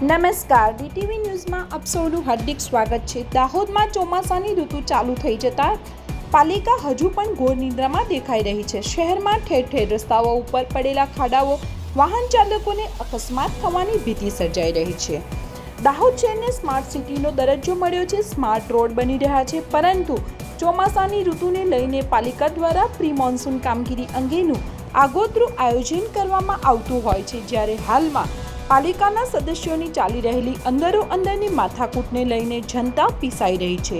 નમસ્કાર, ડીટીવી ન્યૂઝમાં આપ સૌનું હાર્દિક સ્વાગત છે। દાહોદમાં ચોમાસાની ઋતુ ચાલુ થઈ જતા પાલિકા હજુ પણ ઘોર નિંદ્રામાં દેખાઈ રહી છે। શહેરમાં ઠેર ઠેર રસ્તાઓ ઉપર પડેલા ખાડાઓ વાહન ચાલકોને અકસ્માત થવાની ભીતિ સર્જાઈ રહી છે। દાહોદ શહેરને સ્માર્ટ સિટીનો દરજ્જો મળ્યો છે। સ્માર્ટ રોડ બની રહ્યા છે, પરંતુ ચોમાસાની ઋતુને લઈને પાલિકા દ્વારા પ્રી મોન્સૂન કામગીરી અંગેનું આગોતરું આયોજન કરવામાં આવતું હોય છે, જ્યારે હાલમાં પાલિકાના સદસ્યોની ચાલી રહેલી અંદરોઅંદરની માથાકૂટને લઈને જનતા પીસાઈ રહી છે।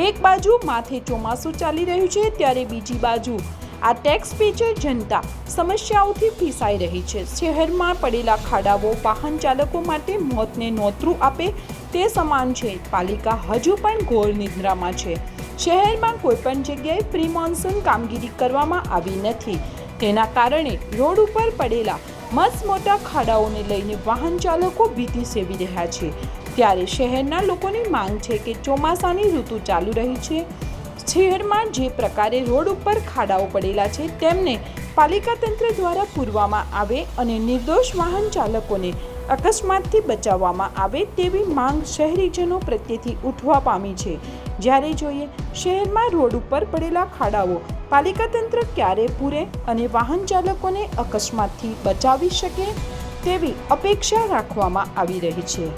એક બાજુ માથે ચોમાસું ચાલી રહ્યું છે, ત્યારે બીજી બાજુ આ ટેક્સ પેચર જનતા સમસ્યાઓથી પીસાઈ રહી છે। શહેરમાં પડેલા ખાડાઓ વાહન ચાલકો માટે મોતને નોતરું આપે તે સમાન છે। પાલિકા હજુ પણ ઘોર નિદ્રામાં છે। શહેરમાં કોઈપણ જગ્યાએ પ્રી મોન્સૂન કામગીરી કરવામાં આવી નથી, તેના કારણે રોડ ઉપર પડેલા મસમોટા ખાડાઓને લઈને વાહન ચાલકો ભીતિ સેવી રહ્યા છે। ત્યારે શહેરના લોકોની માંગ છે કે ચોમાસાની ઋતુ ચાલુ રહી છે, શહેરમાં જે પ્રકારે રોડ ઉપર ખાડાઓ પડેલા છે તેમને પાલિકા તંત્ર દ્વારા પૂરવામાં આવે અને નિર્દોષ વાહન ચાલકોને અકસ્માતથી બચાવવામાં આવે તેવી માંગ શહેરીજનો પ્રત્યેથી ઉઠવા પામી છે। જ્યારે જોઈએ શહેરમાં રોડ ઉપર પડેલા ખાડાઓ પાલિકા તંત્ર ક્યારે પૂરે અને વાહન ચાલકોને અકસ્માતથી બચાવી શકે તેવી અપેક્ષા રાખવામાં આવી રહી છે।